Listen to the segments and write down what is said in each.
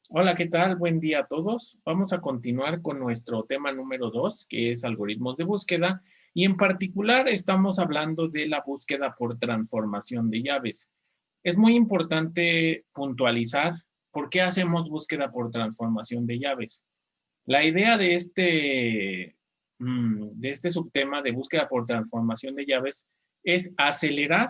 Hola, ¿qué tal? Buen día a todos. Vamos a continuar con nuestro tema número 2, que es algoritmos de búsqueda, y en particular estamos hablando de la búsqueda por transformación de llaves. Es muy importante puntualizar por qué hacemos búsqueda por transformación de llaves. La idea de este subtema de búsqueda por transformación de llaves es acelerar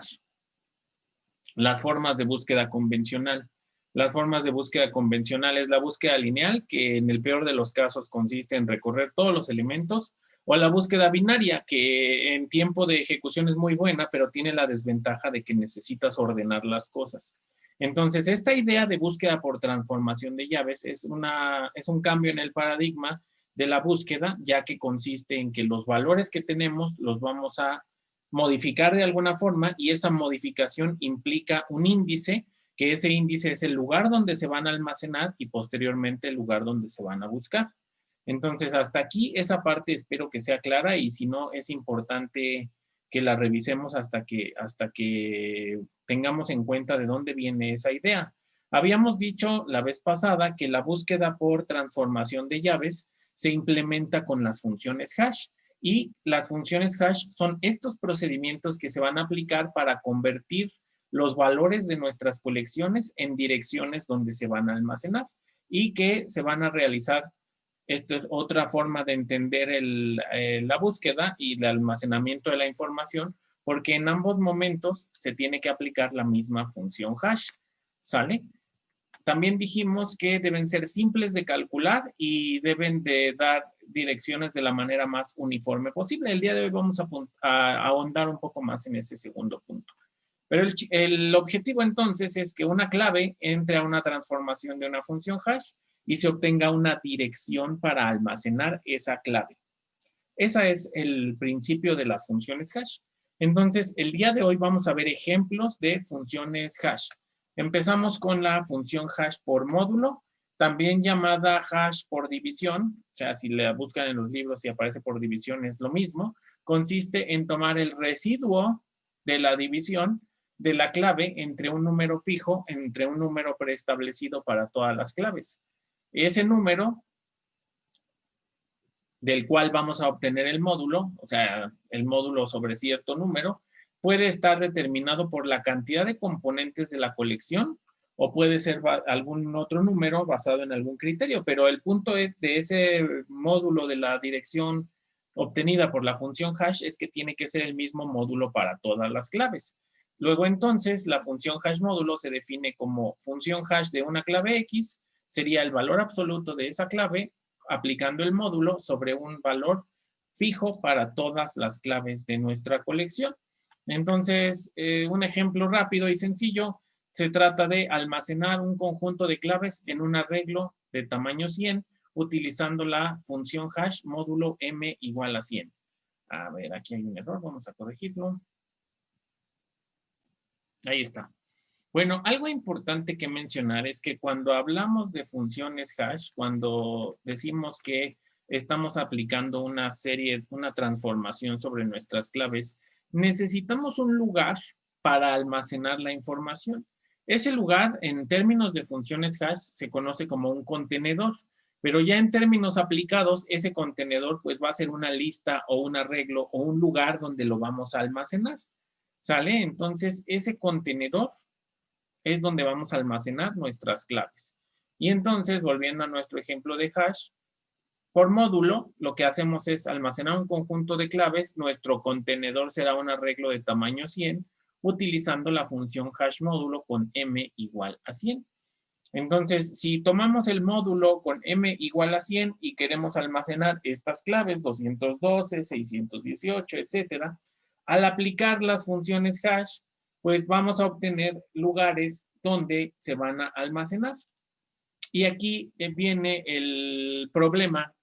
las formas de búsqueda convencional. Las formas de búsqueda convencional es la búsqueda lineal, que en el peor de los casos consiste en recorrer todos los elementos, o la búsqueda binaria, que en tiempo de ejecución es muy buena, pero tiene la desventaja de que necesitas ordenar las cosas. Entonces, esta idea de búsqueda por transformación de llaves es un cambio en el paradigma de la búsqueda, ya que consiste en que los valores que tenemos los vamos a modificar de alguna forma y esa modificación implica un índice, que ese índice es el lugar donde se van a almacenar y posteriormente el lugar donde se van a buscar. Entonces, hasta aquí esa parte espero que sea clara y si no, es importante que la revisemos hasta que tengamos en cuenta de dónde viene esa idea. Habíamos dicho la vez pasada que la búsqueda por transformación de llaves se implementa con las funciones hash. Y las funciones hash son estos procedimientos que se van a aplicar para convertir los valores de nuestras colecciones en direcciones donde se van a almacenar y que se van a realizar. Esto es otra forma de entender la búsqueda y el almacenamiento de la información, porque en ambos momentos se tiene que aplicar la misma función hash. ¿Sale? También dijimos que deben ser simples de calcular y deben de dar direcciones de la manera más uniforme posible. El día de hoy vamos a ahondar un poco más en ese segundo punto. Pero el objetivo entonces es que una clave entre a una transformación de una función hash y se obtenga una dirección para almacenar esa clave. Ese es el principio de las funciones hash. Entonces, el día de hoy vamos a ver ejemplos de funciones hash. Empezamos con la función hash por módulo, también llamada hash por división, o sea, si la buscan en los libros y aparece por división es lo mismo. Consiste en tomar el residuo de la división de la clave entre un número fijo, entre un número preestablecido para todas las claves. Ese número del cual vamos a obtener el módulo, o sea, el módulo sobre cierto número, puede estar determinado por la cantidad de componentes de la colección o puede ser algún otro número basado en algún criterio, pero el punto es de ese módulo de la dirección obtenida por la función hash es que tiene que ser el mismo módulo para todas las claves. Luego entonces la función hash módulo se define como función hash de una clave X, sería el valor absoluto de esa clave aplicando el módulo sobre un valor fijo para todas las claves de nuestra colección. Entonces, un ejemplo rápido y sencillo, se trata de almacenar un conjunto de claves en un arreglo de tamaño 100 utilizando la función hash módulo m igual a 100. A ver, aquí hay un error, vamos a corregirlo. Ahí está. Bueno, algo importante que mencionar es que cuando hablamos de funciones hash, cuando decimos que estamos aplicando una transformación sobre nuestras claves, necesitamos un lugar para almacenar la información. Ese lugar, en términos de funciones hash, se conoce como un contenedor, pero ya en términos aplicados, ese contenedor pues va a ser una lista o un arreglo o un lugar donde lo vamos a almacenar. ¿Sale? Entonces, ese contenedor es donde vamos a almacenar nuestras claves. Y entonces, volviendo a nuestro ejemplo de hash, por módulo, lo que hacemos es almacenar un conjunto de claves. Nuestro contenedor será un arreglo de tamaño 100, utilizando la función hash módulo con m igual a 100. Entonces, si tomamos el módulo con m igual a 100 y queremos almacenar estas claves, 212, 618, etcétera, al aplicar las funciones hash, pues vamos a obtener lugares donde se van a almacenar. Y aquí viene el problema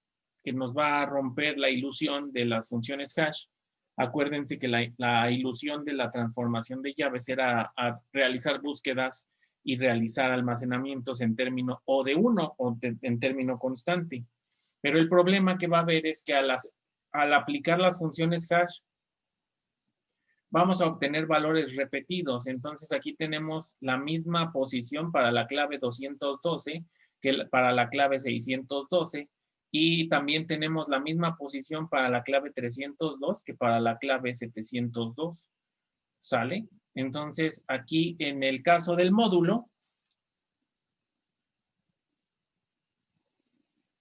que nos va a romper la ilusión de las funciones hash. Acuérdense que la ilusión de la transformación de llaves era a realizar búsquedas y realizar almacenamientos en término o de uno o en término constante. Pero el problema que va a haber es que al aplicar las funciones hash, vamos a obtener valores repetidos. Entonces aquí tenemos la misma posición para la clave 212 que para la clave 612 y también tenemos la misma posición para la clave 302 que para la clave 702. ¿Sale? Entonces, aquí en el caso del módulo,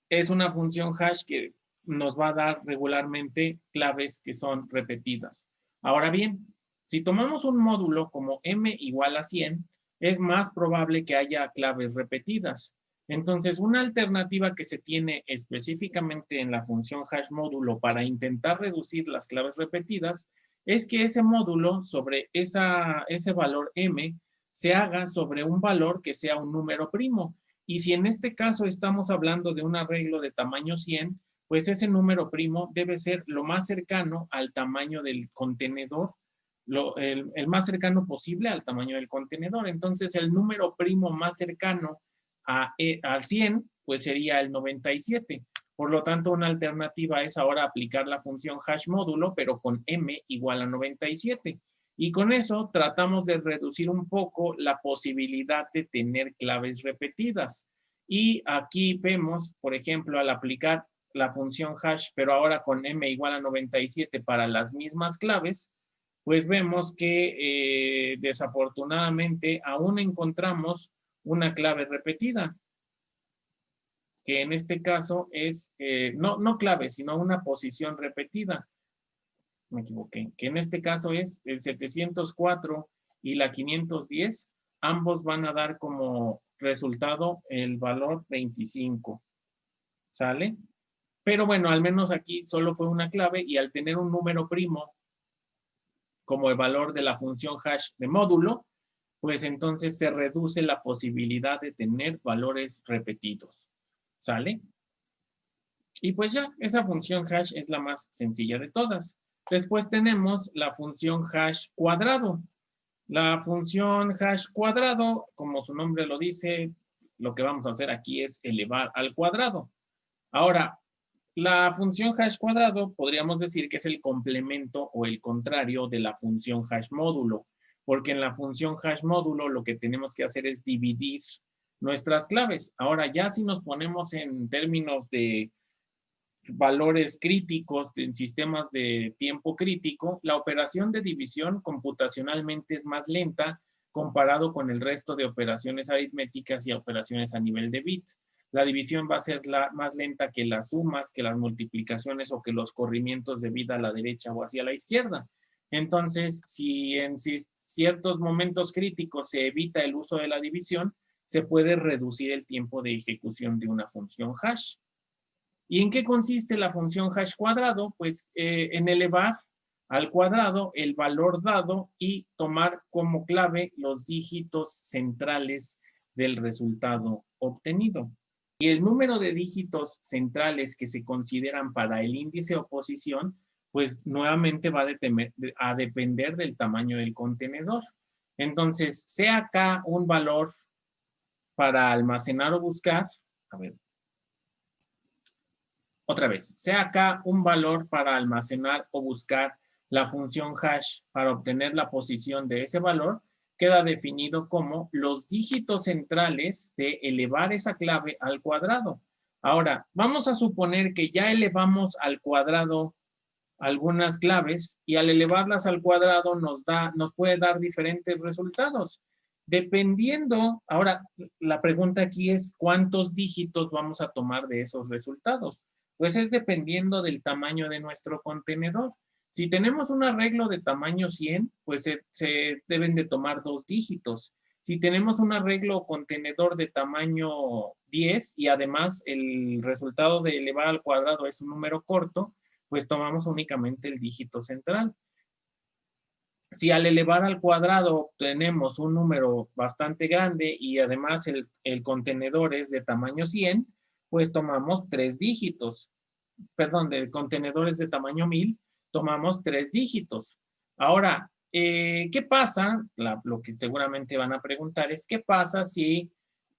es una función hash que nos va a dar regularmente claves que son repetidas. Ahora bien, si tomamos un módulo como m igual a 100, es más probable que haya claves repetidas. Entonces, una alternativa que se tiene específicamente en la función hash módulo para intentar reducir las claves repetidas es que ese módulo sobre ese valor m se haga sobre un valor que sea un número primo. Y si en este caso estamos hablando de un arreglo de tamaño 100, pues ese número primo debe ser lo más cercano al tamaño del contenedor, el más cercano posible al tamaño del contenedor. Entonces, el número primo más cercano al 100, pues sería el 97. Por lo tanto, una alternativa es ahora aplicar la función hash módulo, pero con m igual a 97. Y con eso tratamos de reducir un poco la posibilidad de tener claves repetidas. Y aquí vemos, por ejemplo, al aplicar la función hash, pero ahora con m igual a 97 para las mismas claves, pues vemos que desafortunadamente aún encontramos una clave repetida, que en este caso es, no clave, sino una posición repetida. Me equivoqué, que en este caso es el 704 y la 510, ambos van a dar como resultado el valor 25, ¿sale? Pero bueno, al menos aquí solo fue una clave y al tener un número primo como el valor de la función hash de módulo, pues entonces se reduce la posibilidad de tener valores repetidos, ¿sale? Y pues ya, esa función hash es la más sencilla de todas. Después tenemos la función hash cuadrado. La función hash cuadrado, como su nombre lo dice, lo que vamos a hacer aquí es elevar al cuadrado. Ahora, la función hash cuadrado podríamos decir que es el complemento o el contrario de la función hash módulo, porque en la función hash módulo lo que tenemos que hacer es dividir nuestras claves. Ahora, ya si nos ponemos en términos de valores críticos en sistemas de tiempo crítico, la operación de división computacionalmente es más lenta comparado con el resto de operaciones aritméticas y operaciones a nivel de bit. La división va a ser más lenta que las sumas, que las multiplicaciones o que los corrimientos de bit a la derecha o hacia la izquierda. Entonces, si en ciertos momentos críticos se evita el uso de la división, se puede reducir el tiempo de ejecución de una función hash. ¿Y en qué consiste la función hash cuadrado? Pues en elevar al cuadrado el valor dado y tomar como clave los dígitos centrales del resultado obtenido. Y el número de dígitos centrales que se consideran para el índice o posición, pues nuevamente va a depender del tamaño del contenedor. Entonces, sea acá un valor para almacenar o buscar, a ver, otra vez, sea acá un valor para almacenar o buscar la función hash para obtener la posición de ese valor, queda definido como los dígitos centrales de elevar esa clave al cuadrado. Ahora, vamos a suponer que ya elevamos al cuadrado algunas claves y al elevarlas al cuadrado nos puede dar diferentes resultados. Dependiendo, ahora la pregunta aquí es ¿cuántos dígitos vamos a tomar de esos resultados? Pues es dependiendo del tamaño de nuestro contenedor. Si tenemos un arreglo de tamaño 100, pues se deben de tomar 2 dígitos. Si tenemos un arreglo o contenedor de tamaño 10 y además el resultado de elevar al cuadrado es un número corto, pues tomamos únicamente el dígito central. Si al elevar al cuadrado obtenemos un número bastante grande y además el contenedor es de tamaño 100, pues tomamos 3 dígitos. Perdón, de contenedores de tamaño 1000, tomamos 3 dígitos. Ahora, ¿qué pasa? Lo que seguramente van a preguntar es, ¿qué pasa si,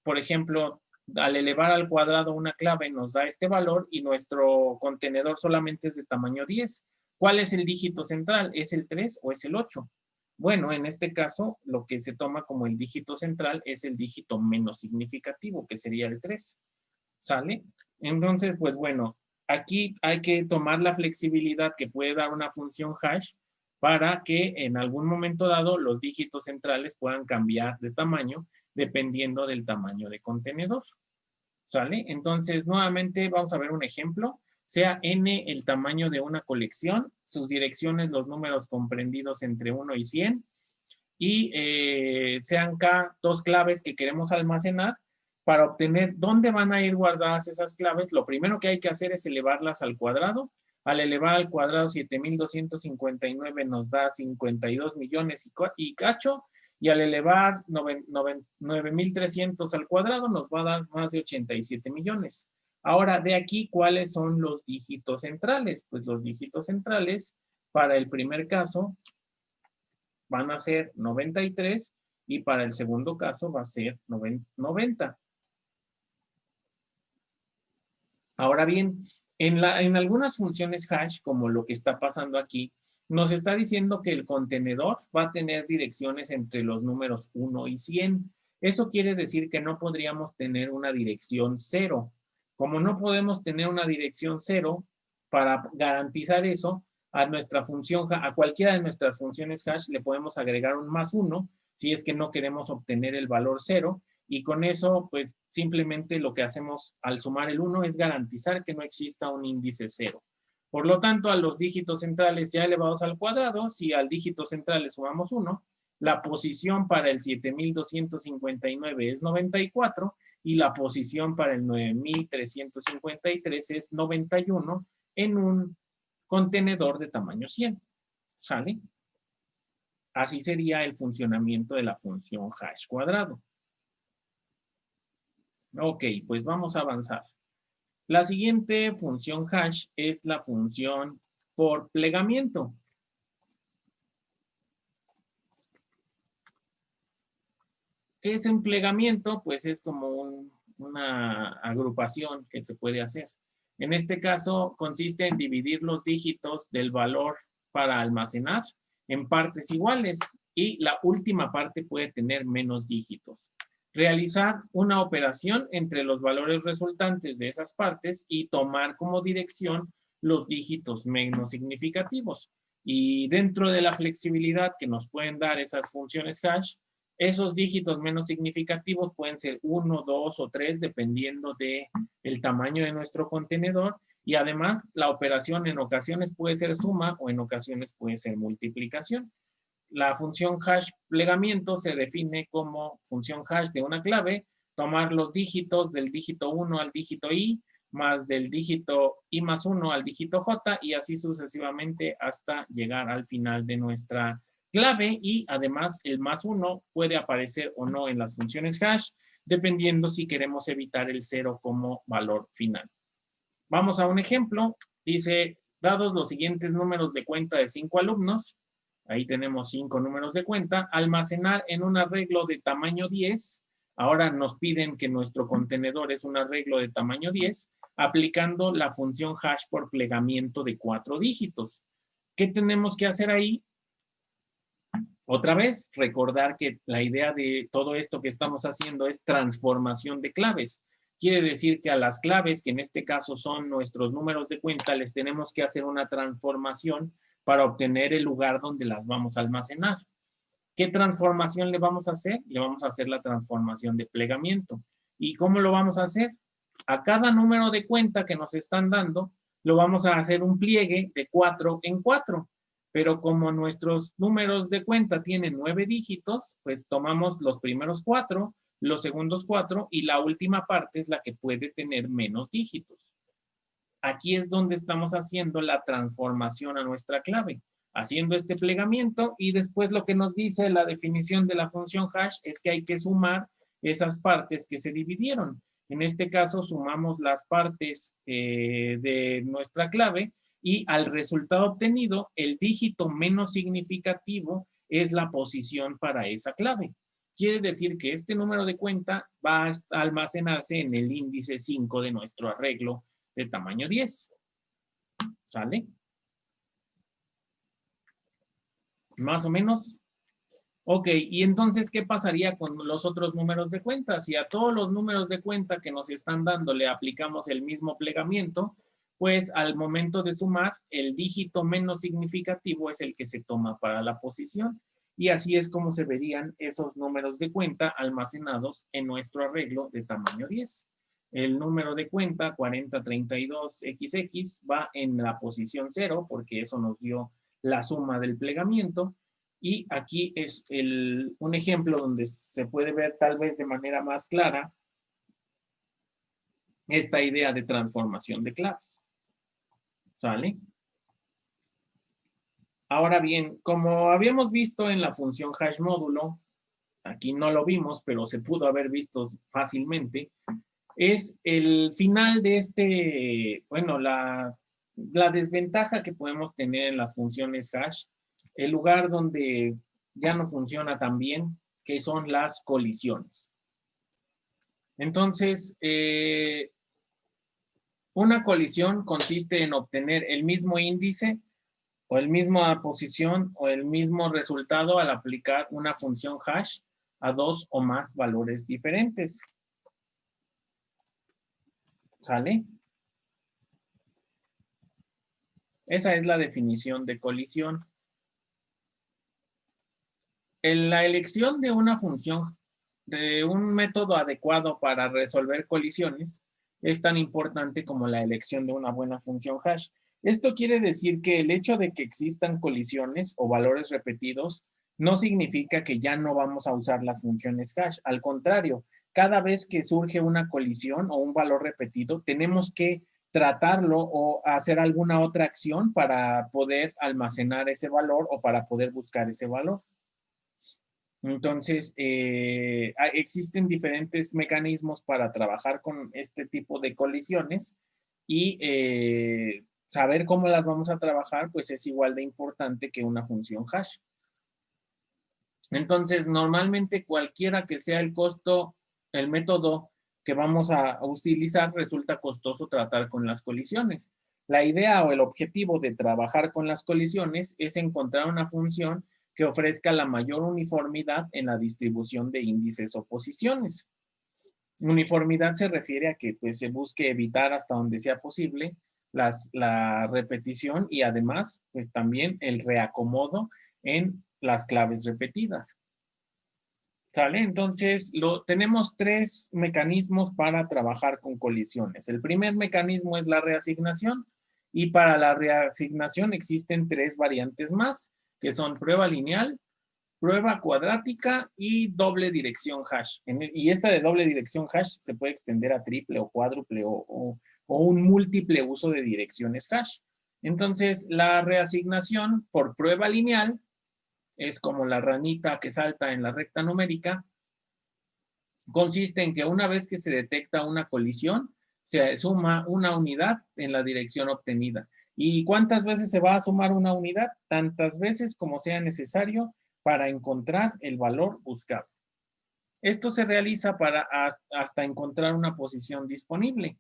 por ejemplo, al elevar al cuadrado una clave nos da este valor y nuestro contenedor solamente es de tamaño 10? ¿Cuál es el dígito central? ¿Es el 3 o es el 8? Bueno, en este caso, lo que se toma como el dígito central es el dígito menos significativo, que sería el 3. ¿Sale? Entonces, pues bueno, aquí hay que tomar la flexibilidad que puede dar una función hash para que en algún momento dado los dígitos centrales puedan cambiar de tamaño dependiendo del tamaño de contenedor. ¿Sale? Entonces, nuevamente vamos a ver un ejemplo. Sea n el tamaño de una colección, sus direcciones, los números comprendidos entre 1 y 100, y sean k dos claves que queremos almacenar. Para obtener dónde van a ir guardadas esas claves, lo primero que hay que hacer es elevarlas al cuadrado. Al elevar al cuadrado 7,259 nos da 52 millones y cacho, y al elevar 9,300 al cuadrado nos va a dar más de 87 millones. Ahora, de aquí, ¿cuáles son los dígitos centrales? Pues los dígitos centrales, para el primer caso, van a ser 93 y para el segundo caso va a ser 90. Ahora bien, en algunas funciones hash, como lo que está pasando aquí, nos está diciendo que el contenedor va a tener direcciones entre los números 1 y 100. Eso quiere decir que no podríamos tener una dirección 0. Como no podemos tener una dirección 0, para garantizar eso, a nuestra función, a cualquiera de nuestras funciones hash le podemos agregar un +1 si es que no queremos obtener el valor 0. Y con eso, pues simplemente lo que hacemos al sumar el 1 es garantizar que no exista un índice 0. Por lo tanto, a los dígitos centrales ya elevados al cuadrado, si al dígito central le sumamos 1, la posición para el 7,259 es 94 y la posición para el 9,353 es 91 en un contenedor de tamaño 100. ¿Sale? Así sería el funcionamiento de la función hash cuadrado. Ok, pues vamos a avanzar. La siguiente función hash es la función por plegamiento. ¿Qué es un plegamiento? Pues es como una agrupación que se puede hacer. En este caso, consiste en dividir los dígitos del valor para almacenar en partes iguales y la última parte puede tener menos dígitos. Realizar una operación entre los valores resultantes de esas partes y tomar como dirección los dígitos menos significativos. Y dentro de la flexibilidad que nos pueden dar esas funciones hash, esos dígitos menos significativos pueden ser 1, 2 o 3, dependiendo del tamaño de nuestro contenedor. Y además, la operación en ocasiones puede ser suma o en ocasiones puede ser multiplicación. La función hash plegamiento se define como función hash de una clave, tomar los dígitos del dígito 1 al dígito i, más del dígito i más 1 al dígito j, y así sucesivamente hasta llegar al final de nuestra clave. Y además el +1 puede aparecer o no en las funciones hash, dependiendo si queremos evitar el 0 como valor final. Vamos a un ejemplo. Dice, dados los siguientes números de cuenta de 5 alumnos, ahí tenemos 5 números de cuenta, almacenar en un arreglo de tamaño 10, ahora nos piden que nuestro contenedor es un arreglo de tamaño 10, aplicando la función hash por plegamiento de 4 dígitos. ¿Qué tenemos que hacer ahí? Otra vez, recordar que la idea de todo esto que estamos haciendo es transformación de claves. Quiere decir que a las claves, que en este caso son nuestros números de cuenta, les tenemos que hacer una transformación para obtener el lugar donde las vamos a almacenar. ¿Qué transformación le vamos a hacer? Le vamos a hacer la transformación de plegamiento. ¿Y cómo lo vamos a hacer? A cada número de cuenta que nos están dando, lo vamos a hacer un pliegue de 4 en 4. Pero como nuestros números de cuenta tienen 9 dígitos, pues tomamos los primeros 4, los segundos 4 y la última parte es la que puede tener menos dígitos. Aquí es donde estamos haciendo la transformación a nuestra clave, haciendo este plegamiento, y después lo que nos dice la definición de la función hash es que hay que sumar esas partes que se dividieron. En este caso, sumamos las partes de nuestra clave y al resultado obtenido, el dígito menos significativo es la posición para esa clave. Quiere decir que este número de cuenta va a almacenarse en el índice 5 de nuestro arreglo de tamaño 10. ¿Sale? Más o menos Ok, y entonces, ¿qué pasaría con los otros números de cuenta? Si a todos los números de cuenta que nos están dando le aplicamos el mismo plegamiento, pues al momento de sumar, el dígito menos significativo es el que se toma para la posición. Y así es como se verían esos números de cuenta almacenados en nuestro arreglo de tamaño 10. El número de cuenta 4032XX va en la posición 0 porque eso nos dio la suma del plegamiento. Y aquí es un ejemplo donde se puede ver tal vez de manera más clara esta idea de transformación de claves. ¿Sale? Ahora bien, como habíamos visto en la función hash módulo, aquí no lo vimos, pero se pudo haber visto fácilmente, es el final de bueno, la desventaja que podemos tener en las funciones hash, el lugar donde ya no funciona tan bien, que son las colisiones. Entonces, una colisión consiste en obtener el mismo índice o la misma posición o el mismo resultado al aplicar una función hash a dos o más valores diferentes. ¿Sale? Esa es la definición de colisión. En la elección de una función, de un método adecuado para resolver colisiones, es tan importante como la elección de una buena función hash. Esto quiere decir que el hecho de que existan colisiones o valores repetidos no significa que ya no vamos a usar las funciones hash. Al contrario, cada vez que surge una colisión o un valor repetido, tenemos que tratarlo o hacer alguna otra acción para poder almacenar ese valor o para poder buscar ese valor. Entonces, existen diferentes mecanismos para trabajar con este tipo de colisiones y saber cómo las vamos a trabajar, pues es igual de importante que una función hash. Entonces, normalmente cualquiera que sea el costo, el método que vamos a utilizar, resulta costoso tratar con las colisiones. La idea o el objetivo de trabajar con las colisiones es encontrar una función que ofrezca la mayor uniformidad en la distribución de índices o posiciones. Uniformidad se refiere a que pues, se busque evitar hasta donde sea posible la repetición y además pues, también el reacomodo en las claves repetidas. ¿Sale? Entonces, tenemos tres mecanismos para trabajar con colisiones. El primer mecanismo es la reasignación y para la reasignación existen tres variantes más, que son prueba lineal, prueba cuadrática y doble dirección hash. Y esta de doble dirección hash se puede extender a triple o cuádruple o un múltiple uso de direcciones hash. Entonces, la reasignación por prueba lineal es como la ranita que salta en la recta numérica, consiste en que una vez que se detecta una colisión, se suma una unidad en la dirección obtenida. ¿Y cuántas veces se va a sumar una unidad? Tantas veces como sea necesario para encontrar el valor buscado. Esto se realiza para hasta encontrar una posición disponible.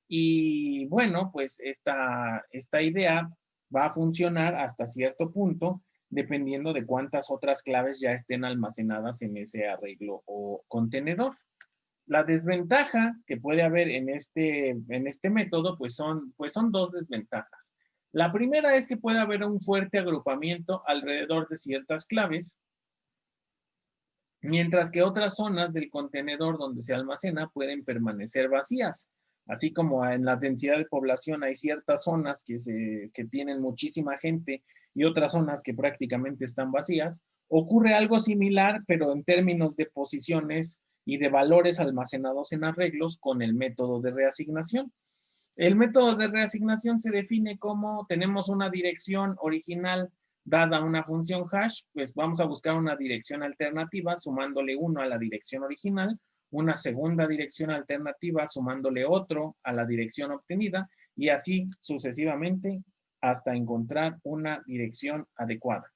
Y bueno, pues esta idea va a funcionar hasta cierto punto, dependiendo de cuántas otras claves ya estén almacenadas en ese arreglo o contenedor. La desventaja que puede haber en este método, pues son dos desventajas. La primera es que puede haber un fuerte agrupamiento alrededor de ciertas claves, mientras que otras zonas del contenedor donde se almacena pueden permanecer vacías. Así como en la densidad de población hay ciertas zonas que tienen muchísima gente y otras zonas que prácticamente están vacías, ocurre algo similar, pero en términos de posiciones y de valores almacenados en arreglos con el método de reasignación. El método de reasignación se define como tenemos una dirección original dada una función hash, pues vamos a buscar una dirección alternativa sumándole 1 a la dirección original, una segunda dirección alternativa sumándole otro a la dirección obtenida y así sucesivamente hasta encontrar una dirección adecuada.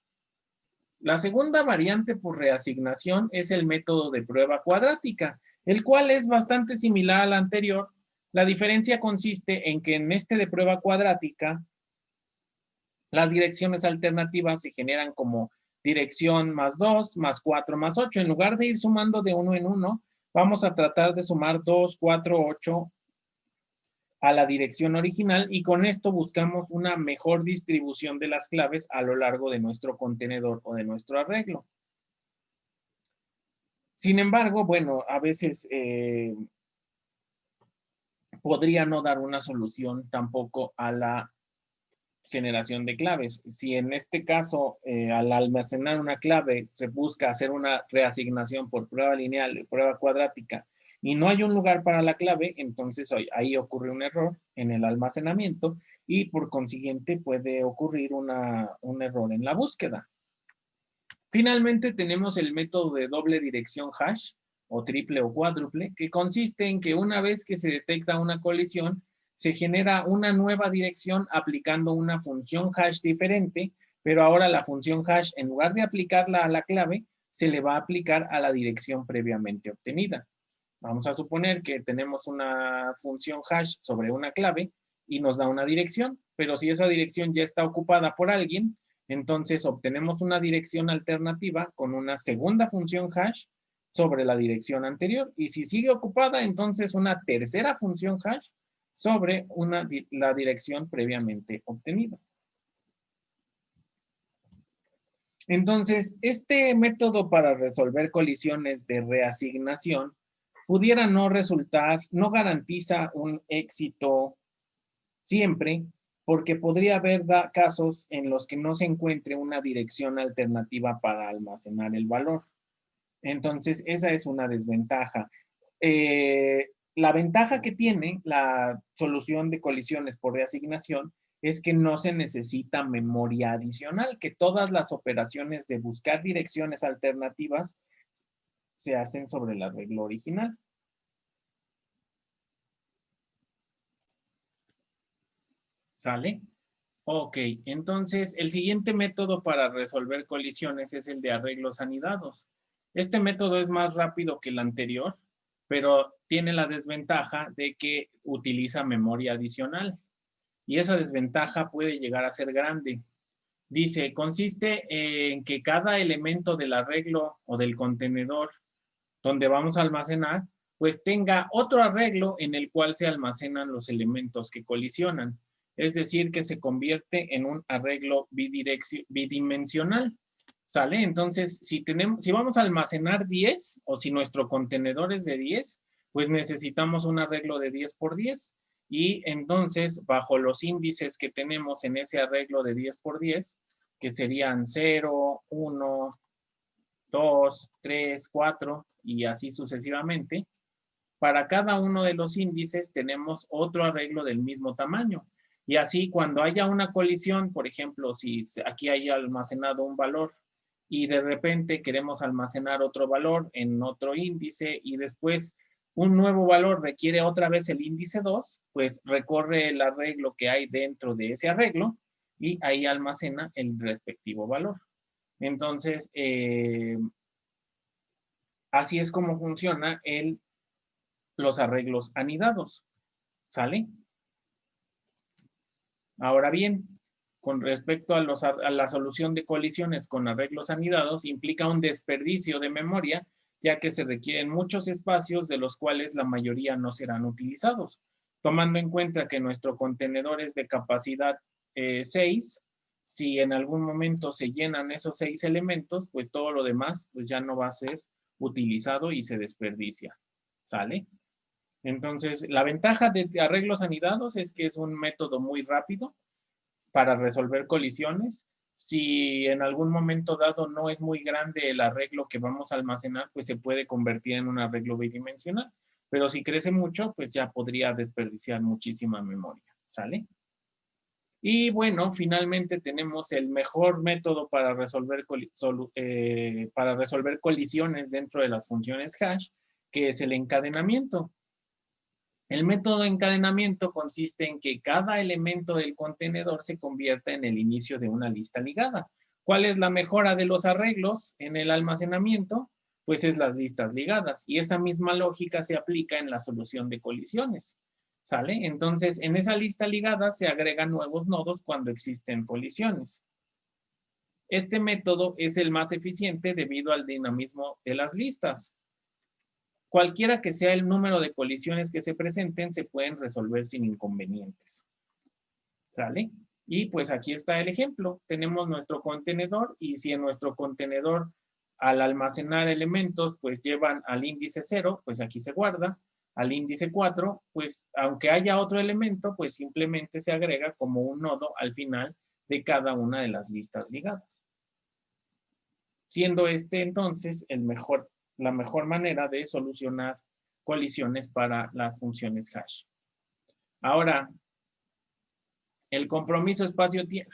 La segunda variante por reasignación es el método de prueba cuadrática, el cual es bastante similar al anterior. La diferencia consiste en que en este de prueba cuadrática, las direcciones alternativas se generan como dirección más 2, más 4, más 8. En lugar de ir sumando de uno en uno, vamos a tratar de sumar 2, 4, 8 a la dirección original y con esto buscamos una mejor distribución de las claves a lo largo de nuestro contenedor o de nuestro arreglo. Sin embargo, bueno, a veces podría no dar una solución tampoco a la generación de claves. Si en este caso, al almacenar una clave, se busca hacer una reasignación por prueba lineal y prueba cuadrática y no hay un lugar para la clave, entonces ahí ocurre un error en el almacenamiento y por consiguiente puede ocurrir un error en la búsqueda. Finalmente tenemos el método de doble dirección hash o triple o cuádruple, que consiste en que una vez que se detecta una colisión, se genera una nueva dirección aplicando una función hash diferente, pero ahora la función hash, en lugar de aplicarla a la clave, se le va a aplicar a la dirección previamente obtenida. Vamos a suponer que tenemos una función hash sobre una clave y nos da una dirección, pero si esa dirección ya está ocupada por alguien, entonces obtenemos una dirección alternativa con una segunda función hash sobre la dirección anterior. Y si sigue ocupada, entonces una tercera función hash sobre la dirección previamente obtenida. Entonces, este método para resolver colisiones de reasignación pudiera no resultar, no garantiza un éxito siempre, porque podría haber casos en los que no se encuentre una dirección alternativa para almacenar el valor. Entonces, esa es una desventaja. La ventaja que tiene la solución de colisiones por reasignación es que no se necesita memoria adicional, que todas las operaciones de buscar direcciones alternativas se hacen sobre el arreglo original. ¿Sale? Ok, entonces el siguiente método para resolver colisiones es el de arreglos anidados. Este método es más rápido que el anterior, pero tiene la desventaja de que utiliza memoria adicional. Y esa desventaja puede llegar a ser grande. Dice, consiste en que cada elemento del arreglo o del contenedor donde vamos a almacenar, pues tenga otro arreglo en el cual se almacenan los elementos que colisionan. Es decir, que se convierte en un arreglo bidimensional. ¿Sale? Entonces, si vamos a almacenar 10 o si nuestro contenedor es de 10, pues necesitamos un arreglo de 10 por 10. Y entonces, bajo los índices que tenemos en ese arreglo de 10 por 10, que serían 0, 1, 2, 3, 4 y así sucesivamente, para cada uno de los índices tenemos otro arreglo del mismo tamaño. Y así cuando haya una colisión, por ejemplo, si aquí hay almacenado un valor y de repente queremos almacenar otro valor en otro índice y después un nuevo valor requiere otra vez el índice 2, pues recorre el arreglo que hay dentro de ese arreglo y ahí almacena el respectivo valor. Entonces, así es como funciona los arreglos anidados. ¿Sale? Ahora bien, con respecto a la solución de colisiones con arreglos anidados, implica un desperdicio de memoria, ya que se requieren muchos espacios de los cuales la mayoría no serán utilizados. Tomando en cuenta que nuestro contenedor es de capacidad 6, si en algún momento se llenan esos 6 elementos, pues todo lo demás pues ya no va a ser utilizado y se desperdicia. ¿Sale? Entonces, la ventaja de arreglos anidados es que es un método muy rápido para resolver colisiones. Si en algún momento dado no es muy grande el arreglo que vamos a almacenar, pues se puede convertir en un arreglo bidimensional. Pero si crece mucho, pues ya podría desperdiciar muchísima memoria. ¿Sale? Y bueno, finalmente tenemos el mejor método para resolver colisiones dentro de las funciones hash, que es el encadenamiento. El método de encadenamiento consiste en que cada elemento del contenedor se convierta en el inicio de una lista ligada. ¿Cuál es la mejora de los arreglos en el almacenamiento? Pues es las listas ligadas. Y esa misma lógica se aplica en la solución de colisiones. ¿Sale? Entonces, en esa lista ligada se agregan nuevos nodos cuando existen colisiones. Este método es el más eficiente debido al dinamismo de las listas. Cualquiera que sea el número de colisiones que se presenten, se pueden resolver sin inconvenientes. ¿Sale? Y pues aquí está el ejemplo. Tenemos nuestro contenedor y si en nuestro contenedor al almacenar elementos pues llevan al índice 0, pues aquí se guarda. Al índice 4, pues aunque haya otro elemento, pues simplemente se agrega como un nodo al final de cada una de las listas ligadas. Siendo este entonces la mejor manera de solucionar colisiones para las funciones hash. Ahora, el compromiso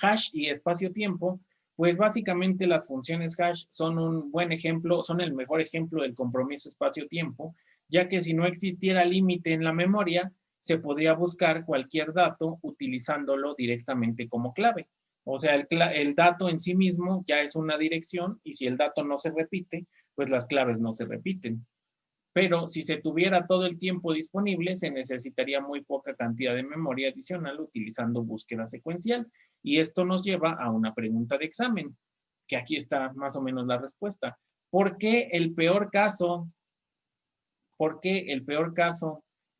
hash y espacio-tiempo, pues básicamente las funciones hash son un buen ejemplo, son el mejor ejemplo del compromiso espacio-tiempo, ya que si no existiera límite en la memoria, se podría buscar cualquier dato utilizándolo directamente como clave. O sea, el dato en sí mismo ya es una dirección y si el dato no se repite, pues las claves no se repiten. Pero si se tuviera todo el tiempo disponible, se necesitaría muy poca cantidad de memoria adicional utilizando búsqueda secuencial. Y esto nos lleva a una pregunta de examen, que aquí está más o menos la respuesta. ¿Por qué el peor caso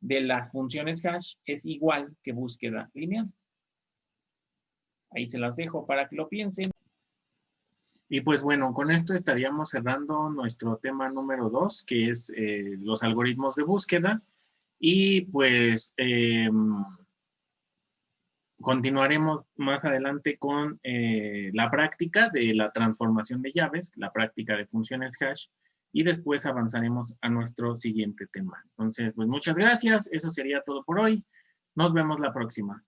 de las funciones hash es igual que búsqueda lineal? Ahí se las dejo para que lo piensen. Y pues bueno, con esto estaríamos cerrando nuestro tema número 2, que es los algoritmos de búsqueda. Y pues continuaremos más adelante con la práctica de la transformación de llaves, la práctica de funciones hash, y después avanzaremos a nuestro siguiente tema. Entonces, pues muchas gracias. Eso sería todo por hoy. Nos vemos la próxima.